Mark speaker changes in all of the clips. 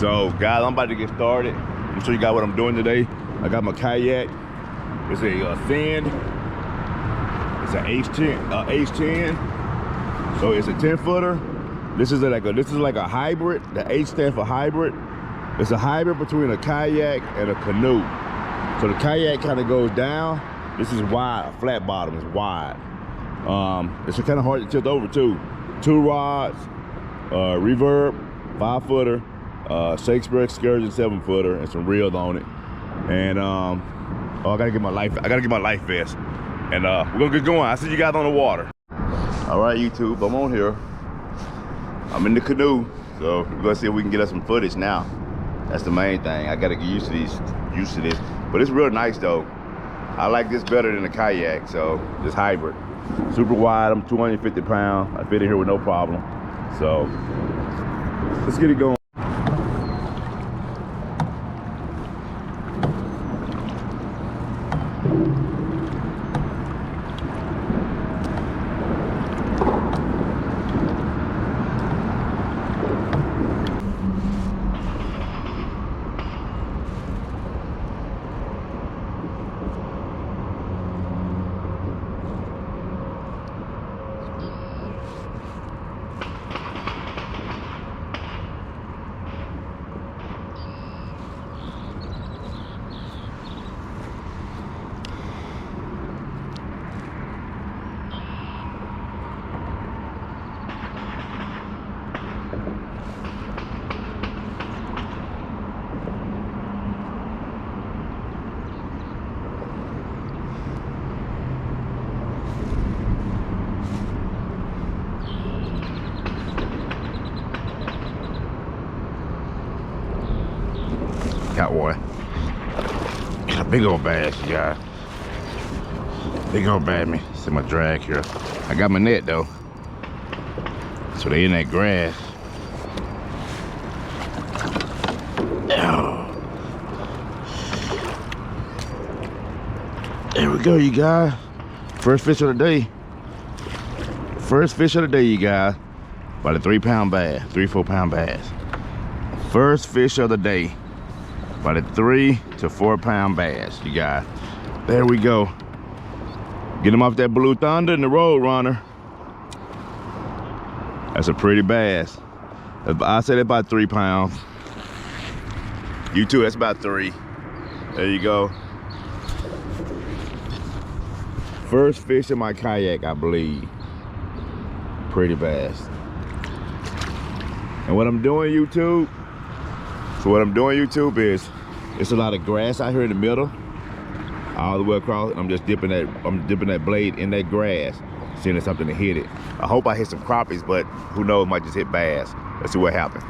Speaker 1: So guys, I'm about to get started. I'm show you guys what I'm doing today. I got my kayak. It's a Ascend. It's an H10. So it's a 10-footer. This is like a hybrid. The H stands for hybrid. It's a hybrid between a kayak and a canoe. So the kayak kind of goes down. This is wide, flat bottom. It's wide. It's kind of hard to tilt over too. 2 rods, reverb, 5-footer, Shakespeare excursion 7-footer, and some reels on it. And oh, I gotta get my life vest. And we're gonna get going. I'll see you guys on the water. All right, YouTube, I'm on here. I'm in the canoe, so we're gonna see if we can get us some footage now. That's the main thing. I gotta get used to this. But it's real nice though. I like this better than the kayak, so this hybrid. Super wide, I'm 250 pounds. I fit in here with no problem. So let's get it going. Got one. Got a big old bass, you guys. Big old bass, man. See my drag here. I got my net though. So they in that grass. Oh. There we go, you guys. First fish of the day. First fish of the day, you guys. About a 3-pound bass, 3-4 pound bass. First fish of the day. About a 3 to 4 pound bass, you guys. There we go. Get him off that Blue Thunder and the Road Runner. That's a pretty bass. I said about 3 pounds. You too, that's about 3. There you go. First fish in my kayak, I believe. Pretty bass. And what I'm doing, YouTube, is it's a lot of grass out here in the middle, all the way across, and I'm just dipping that blade in that grass, seeing if something to hit it. I hope I hit some crappies, but who knows, might just hit bass. Let's see what happens.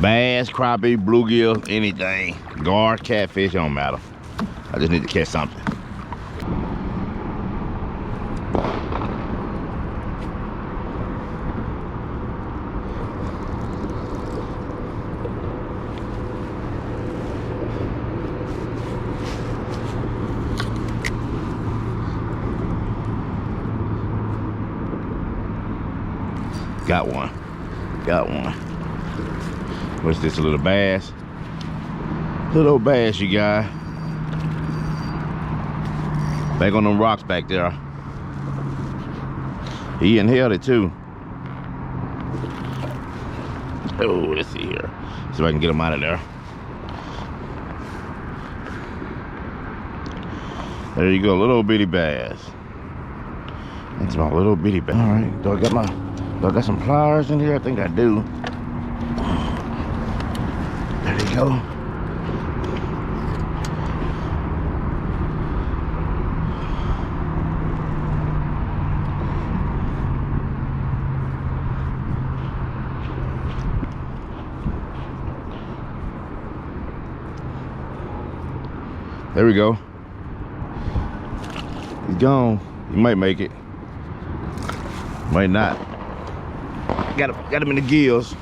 Speaker 1: Bass, crappie, bluegill, anything. Gar, catfish, don't matter. I just need to catch something. Got one. What's this, a little bass? Little bass, you guys. Back on them rocks back there. He inhaled it too. Oh, let's see here. See if I can get him out of there. There you go, little bitty bass. That's my little bitty bass. All right, do I got some pliers in here? I think I do. There you go. There we go. He's gone. You might make it. Might not. Got him in the gills.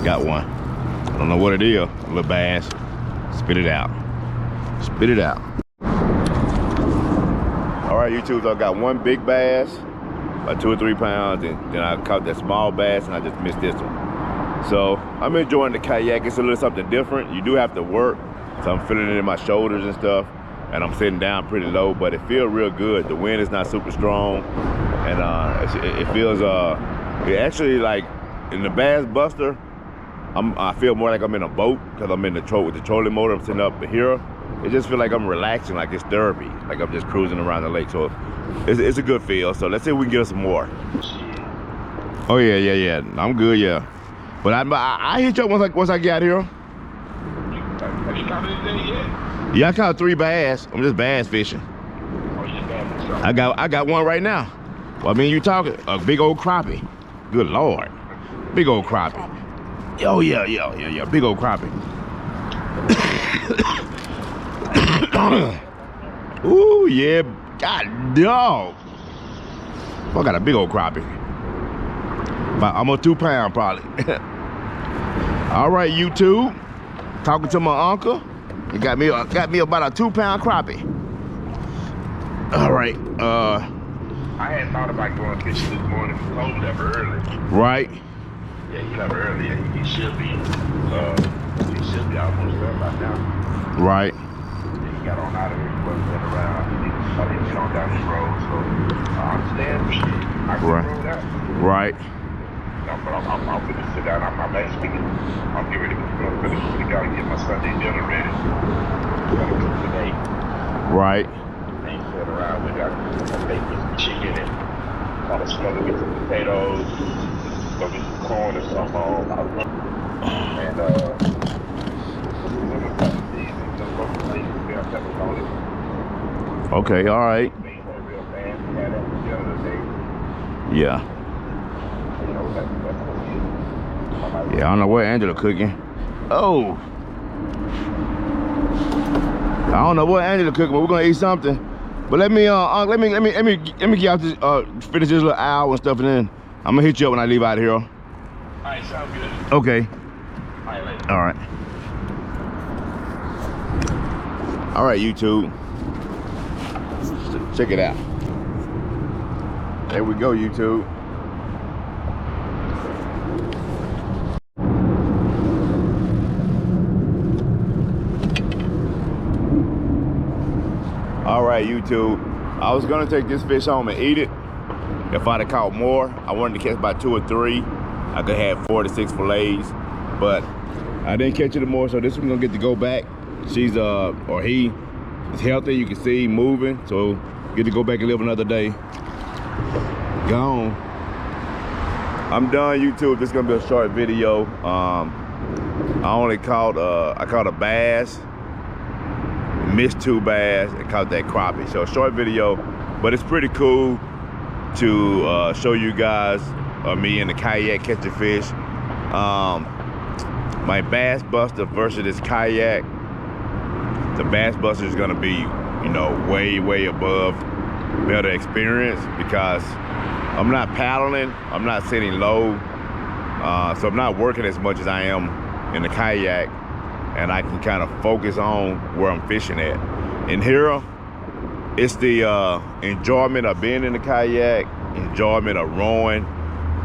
Speaker 1: Got one. I don't know what it is. A little bass. Spit it out. Spit it out. All right, YouTube, so I got one big bass, about 2 or 3 pounds, and then I caught that small bass and I just missed this one. So I'm enjoying the kayak. It's a little something different. You do have to work, so I'm feeling it in my shoulders and stuff, and I'm sitting down pretty low, but it feels real good. The wind is not super strong, and it feels, it actually, like, in the Bass Buster, I feel more like I'm in a boat because I'm in the with the trolling motor. I'm sitting up here. It just feels like I'm relaxing, like it's therapy, like I'm just cruising around the lake. So it's a good feel. So let's see if we can get us some more. Oh yeah. I'm good, yeah. But I hit you up once I get out here.
Speaker 2: Have you caught anything yet?
Speaker 1: Yeah, I caught 3 bass. I'm just bass fishing.
Speaker 2: Oh, you bass fishing.
Speaker 1: I got one right now. Well, I mean, you talking a big old crappie. Good Lord, big old crappie. Oh yeah, big old crappie. Ooh yeah, god dog. I got a big old crappie. About almost 2 pounds probably. All right, YouTube. Talking to my uncle. He got me about a 2 pound crappie. All right.
Speaker 2: I had thought about going fishing this morning. He told me that early.
Speaker 1: Right.
Speaker 2: Yeah, he left early. He should be almost there by now.
Speaker 1: Right.
Speaker 2: Yeah, he got on out of here. He wasn't been around. He didn't get on down this road. So I understand. I can roll that.
Speaker 1: Right.
Speaker 2: No, but I'm going to sit down. I'm actually speaking. I'm getting ready to go to the guy and get my Sunday dinner ready. Gotta cook today.
Speaker 1: Right.
Speaker 2: Ain't sitting around. We got bacon, chicken, and all the stuff. Get some potatoes, go get some corn or something on. And
Speaker 1: okay, all right. Yeah. Yeah, I don't know what Angela cooking. Oh. I don't know what Angela cooking, but we're gonna eat something. But let me get out this finish this little hour and stuff, and then I'm gonna hit you up when I leave out of here.
Speaker 2: All right, sounds good.
Speaker 1: Okay.
Speaker 2: All right, later.
Speaker 1: All right. All right, YouTube. Check it out. There we go, YouTube. All right, YouTube. I was gonna take this fish home and eat it. If I'd have caught more, I wanted to catch about 2 or 3. I could have 4 to 6 fillets, but I didn't catch it more, so this one's gonna get to go back. She's or he is healthy. You can see moving, so get to go back and live another day. Gone. I'm done, YouTube. This is gonna be a short video. I only caught I caught a bass, missed 2 bass, and caught that crappie. So a short video, but it's pretty cool to show you guys me in the kayak catching fish. My Bass Buster versus this kayak. The Bass Buster is gonna be, you know, way above, better experience because I'm not paddling, I'm not sitting low, so I'm not working as much as I am in the kayak, and I can kind of focus on where I'm fishing at. In here, it's the enjoyment of being in the kayak, enjoyment of rowing,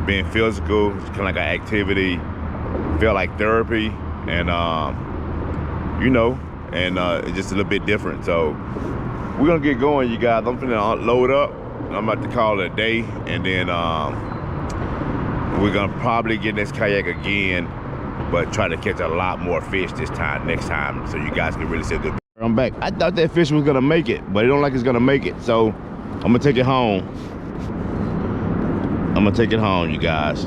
Speaker 1: being physical. It's kind of like an activity, feel like therapy, and you know, and it's just a little bit different. So we're gonna get going, you guys. I'm gonna load up. I'm about to call it a day, and then we're gonna probably get in this kayak again, but try to catch a lot more fish this time, next time, so you guys can really see a good. I'm back. I thought that fish was gonna make it, but it don't like it's gonna make it, so I'm gonna take it home. I'm gonna take it home, you guys.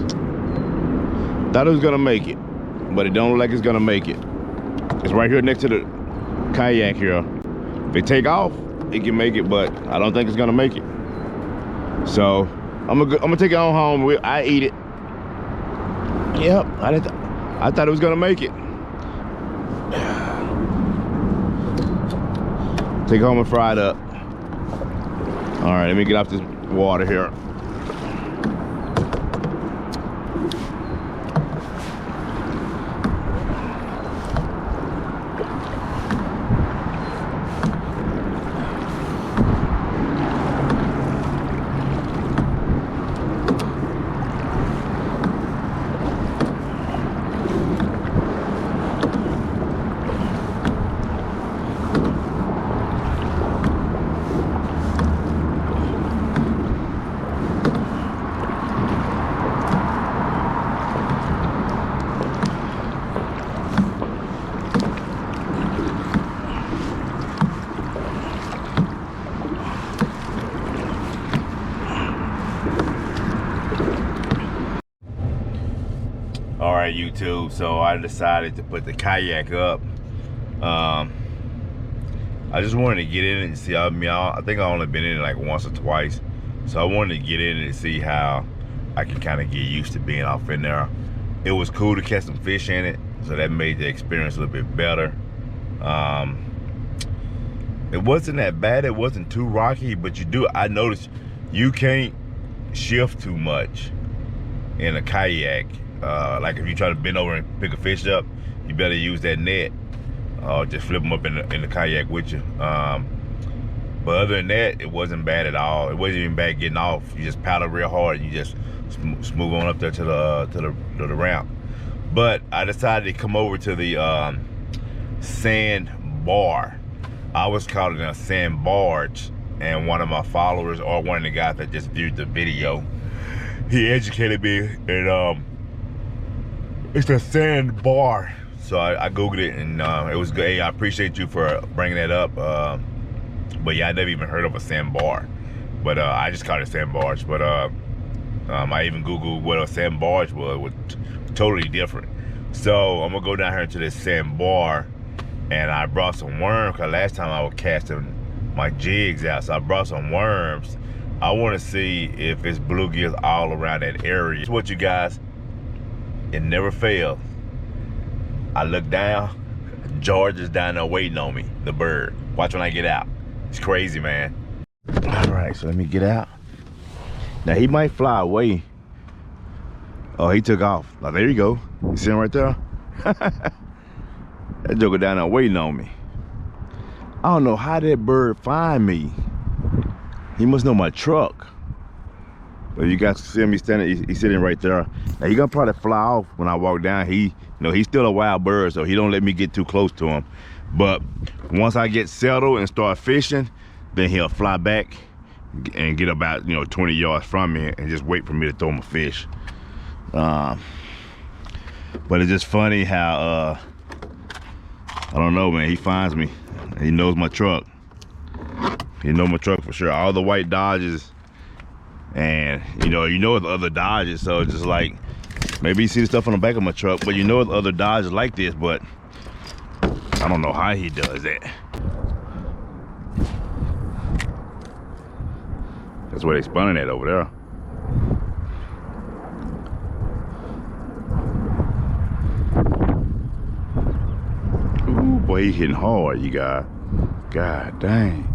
Speaker 1: Thought it was gonna make it, but it don't look like it's gonna make it. It's right here next to the kayak here. If it take off, it can make it, but I don't think it's gonna make it. So I'm gonna take it on home. I eat it. Yep, I thought it was gonna make it. Take it home and fry it up. All right, let me get off this water here. All right, YouTube. So I decided to put the kayak up. I just wanted to get in it and see. I mean, I think I only been in it like once or twice, so I wanted to get in it and see how I can kind of get used to being off in there. It was cool to catch some fish in it, so that made the experience a little bit better. It wasn't that bad. It wasn't too rocky, but I noticed you can't shift too much in a kayak. Like if you try to bend over and pick a fish up, you better use that net. Just flip them up in the kayak with you. But other than that, it wasn't bad at all. It wasn't even bad getting off. You just paddle real hard and you just smooth on up there to the ramp. But I decided to come over to the Sandbar. I was calling it a sandbarge, and one of my followers, or one of the guys that just viewed the video, he educated me, and it's a sandbar. So I googled it, and it was good. Hey, I appreciate you for bringing that up. But yeah, I never even heard of a sandbar, but I just called it sandbarge. But I even googled what a sandbarge was totally different. So I'm gonna go down here to this sandbar, and I brought some worms, because last time I was casting my jigs out, so I brought some worms. I want to see if it's bluegills all around that area. It's what, you guys, it never fails. I look down, George is down there waiting on me, the bird. Watch when I get out. It's crazy, man. All right, so let me get out. Now he might fly away. Oh, he took off. Oh, there you go. You see him right there? That joker down there waiting on me. I don't know how that bird find me. He must know my truck. But you guys see him, he's standing, he's sitting right there. Now he gonna probably fly off when I walk down. He's still a wild bird, so he don't let me get too close to him. But once I get settled and start fishing, then he'll fly back and get about 20 yards from me and just wait for me to throw him a fish. But it's just funny how I don't know, man. He finds me. He knows my truck. He knows my truck for sure. All the white Dodges, and you know the other Dodges. So it's just like, maybe you see the stuff on the back of my truck, but the other Dodges like this. But I don't know how he does that. That's where they spawning at over there. Ooh, boy, he hitting hard, you guys. God dang.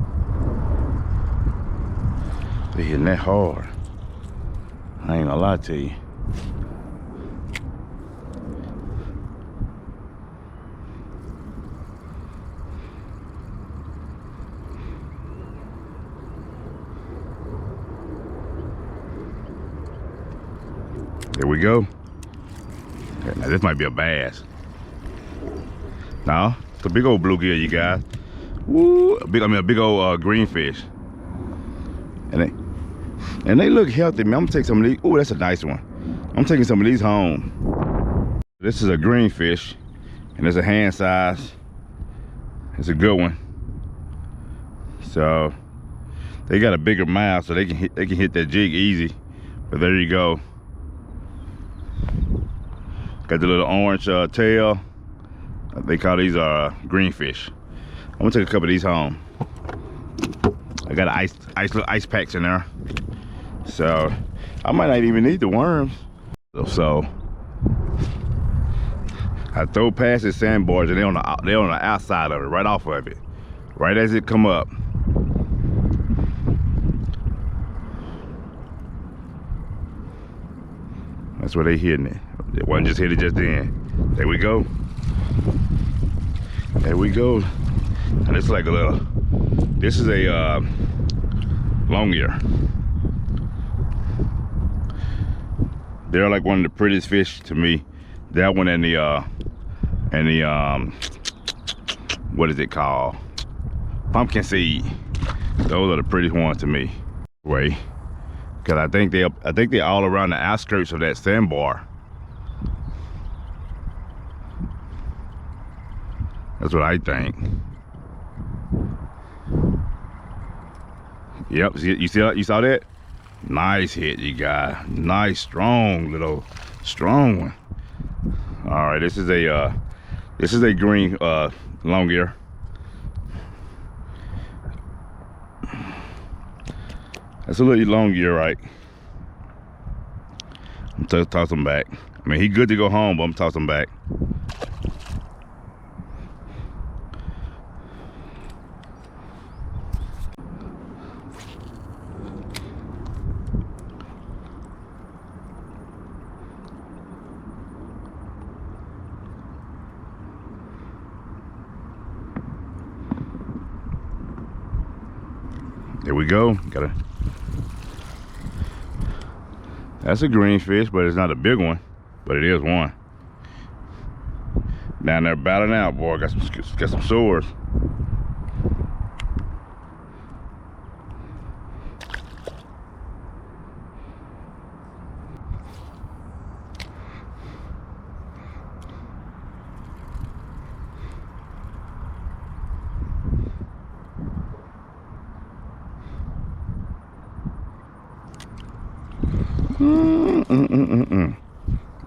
Speaker 1: They hitting that hard. I ain't gonna lie to you. There we go. Okay, now this might be a bass. No, it's a big old bluegill, you guys. Woo, a big old greenfish. And they look healthy, man. I'm gonna take some of these. Ooh, that's a nice one. I'm taking some of these home. This is a greenfish, and it's a hand size. It's a good one. So they got a bigger mouth, so they can hit that jig easy. But there you go. Got the little orange tail. They call these greenfish. I'm gonna take a couple of these home. I got little ice packs in there, so I might not even need the worms. So I throw past the sandbars, and they're on the outside of it, right off of it, right as it come up. That's where they hitting it. It wasn't just hit it just then. There we go. There we go. And it's like a little. This is a long ear. They're like one of the prettiest fish to me. That one and the what is it called? Pumpkin seed. Those are the prettiest ones to me. Way, because I think they're all around the outskirts of that sandbar. That's what I think. Yep, you saw that? Nice hit, you guys. Nice, strong one. All right, this is a green long ear. That's a little long ear, right? I'm toss him back. I mean, he good to go home, but I'm tossing him back. There we go. That's a green fish, but it's not a big one, but it is one. Down there battling out, boy. Got some sores.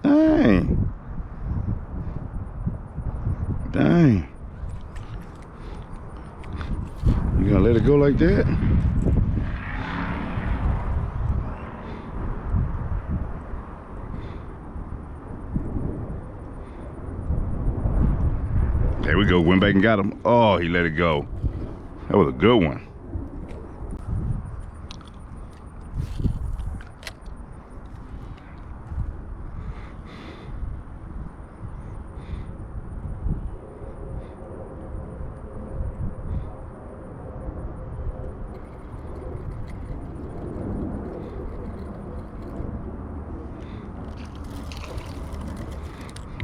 Speaker 1: Dang. Dang. You gonna let it go like that? There we go. Went back and got him. Oh, he let it go. That was a good one.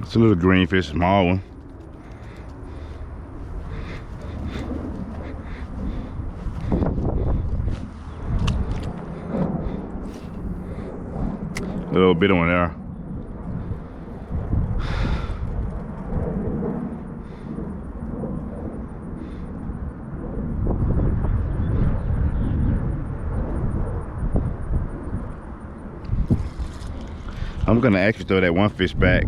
Speaker 1: It's a little green fish, small one. A little bit on there. I'm gonna actually throw that one fish back.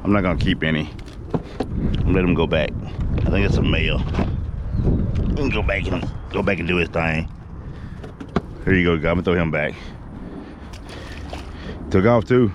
Speaker 1: I'm not gonna keep any. I'm let him go back. I think it's a male. He can go back and do his thing. Here you go, I'm gonna throw him back. Took off too.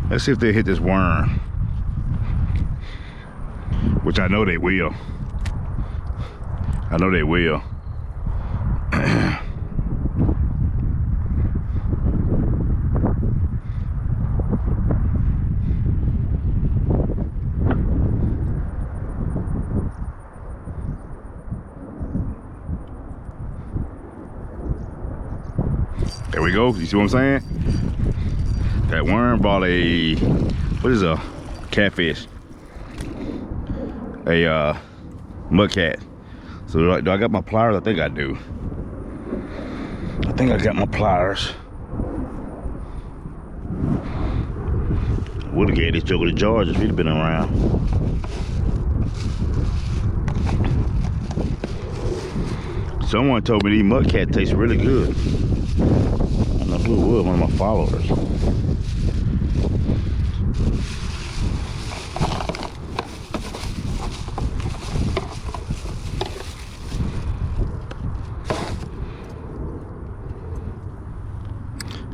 Speaker 1: Let's see if they hit this worm, which I know they will. I know they will. There we go. You see what I'm saying? That worm brought a, what is a catfish? A mudcat. So do I got my pliers? I think I do. I think I got my pliers. Would have gave this joker to George if he'd been around. Someone told me these mudcat taste really good. I don't know who it was, one of my followers.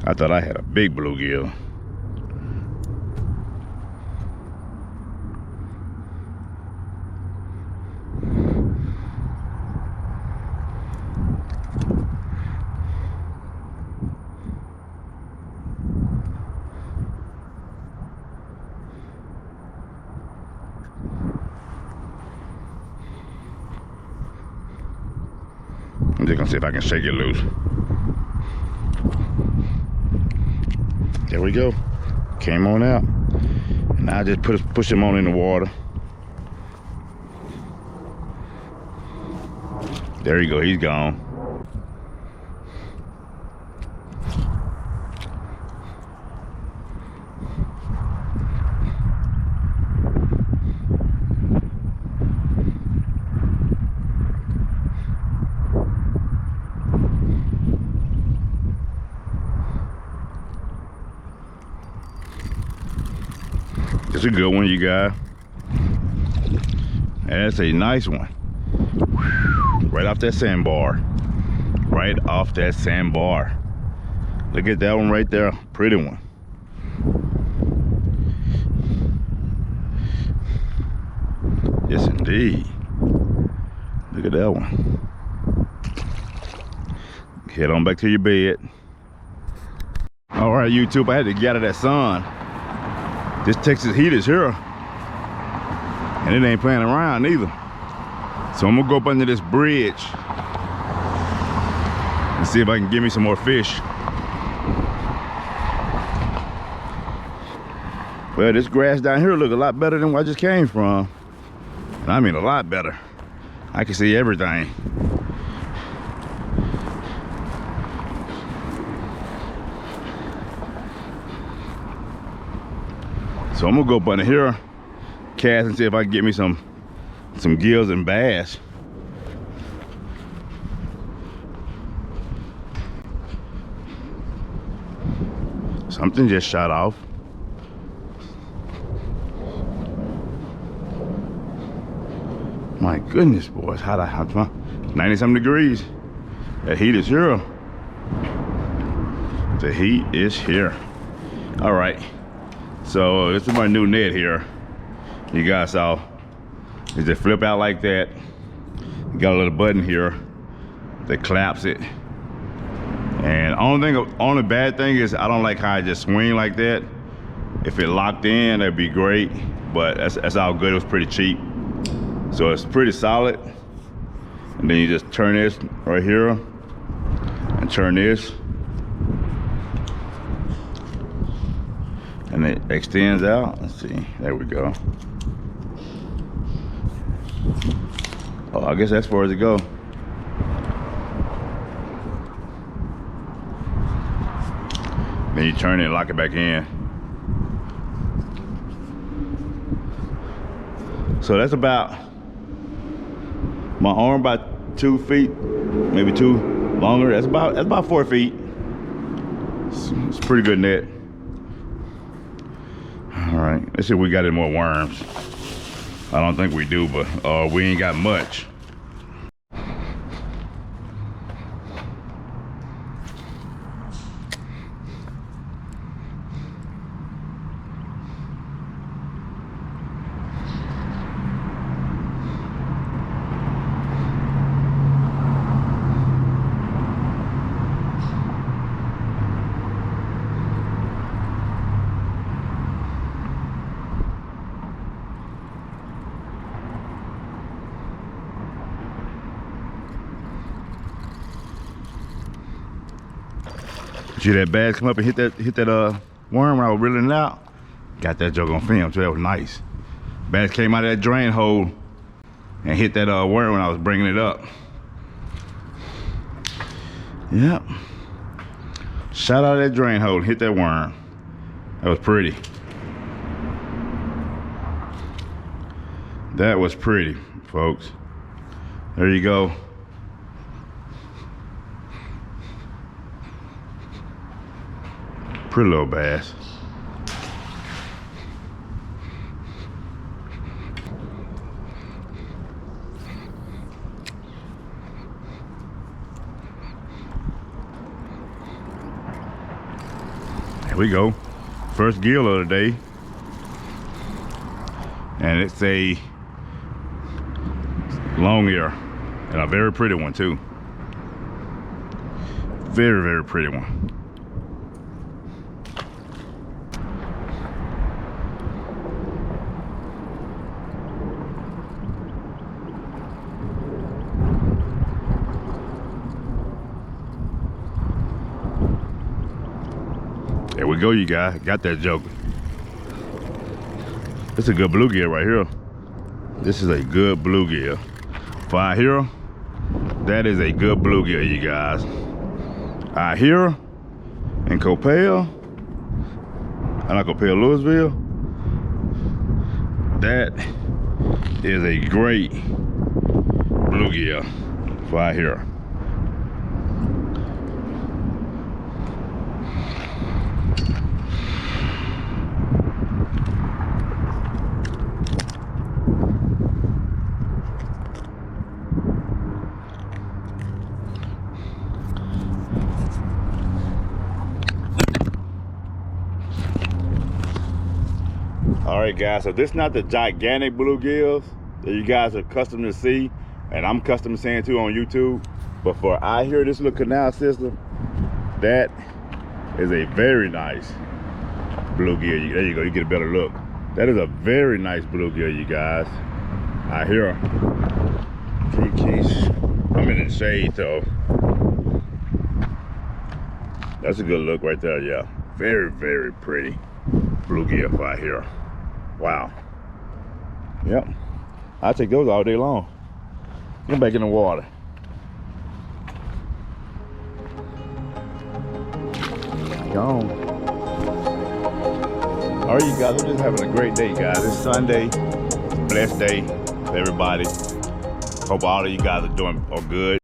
Speaker 1: I thought I had a big bluegill. I'm just gonna see if I can shake it loose. There we go. Came on out. And now I just push him on in the water. There you go, he's gone. It's a good one, you guys. That's a nice one. Right off that sandbar. Right off that sandbar. Look at that one right there. Pretty one. Yes, indeed. Look at that one. Head on back to your bed. All right, YouTube, I had to get out of that sun. This Texas heat is here. And it ain't playing around either. So I'm gonna go up under this bridge and see if I can get me some more fish. Well, this grass down here look a lot better than where I just came from. And I mean a lot better. I can see everything. So I'm gonna go up under here, cast, and see if I can get me some gills and bass. Something just shot off. My goodness, boys, how'd I have 90-something degrees. The heat is here. The heat is here. All right. So this is my new net here. You guys saw. You just flip out like that. You got a little button here that claps it. And only bad thing is I don't like how I just swing like that. If it locked in, that'd be great. But that's all good. It was pretty cheap. So it's pretty solid. And then you just turn this right here and turn this. And it extends out. Let's see. There we go. Oh, I guess that's as far as it go. Then you turn it and lock it back in. So that's about my arm, about 2 feet, maybe 2 longer. That's about 4 feet. It's a pretty good net. All right, let's see if we got any more worms. I don't think we do, but we ain't got much. See that bass come up and hit that worm when I was reeling it out? Got that joke on film, so that was nice. Bass came out of that drain hole and hit that worm when I was bringing it up. Yep. Shot out of that drain hole and hit that worm. That was pretty. That was pretty, folks. There you go. Pretty little bass. Here we go. First gill of the day. And it's a long ear. And a very pretty one too. Very, very pretty one. There we go, you guys. Got that joker. It's a good bluegill right here. This is a good bluegill. For out here, that is a good bluegill, you guys. Out here in Coppell, I like Coppell, Louisville. That is a great bluegill for out here. All right, guys, so this is not the gigantic bluegills that you guys are accustomed to see, and I'm accustomed to seeing too on YouTube. But for out here, this little canal system, that is a very nice bluegill. There you go, you get a better look. That is a very nice bluegill, you guys. Out here, I'm in the shade though. That's a good look right there, yeah. Very, very pretty bluegill out here. Wow. Yep. I take those all day long. Get back in the water. Gone. All right, you guys, we're just having a great day, guys. It's Sunday. Blessed day, everybody. Hope all of you guys are good.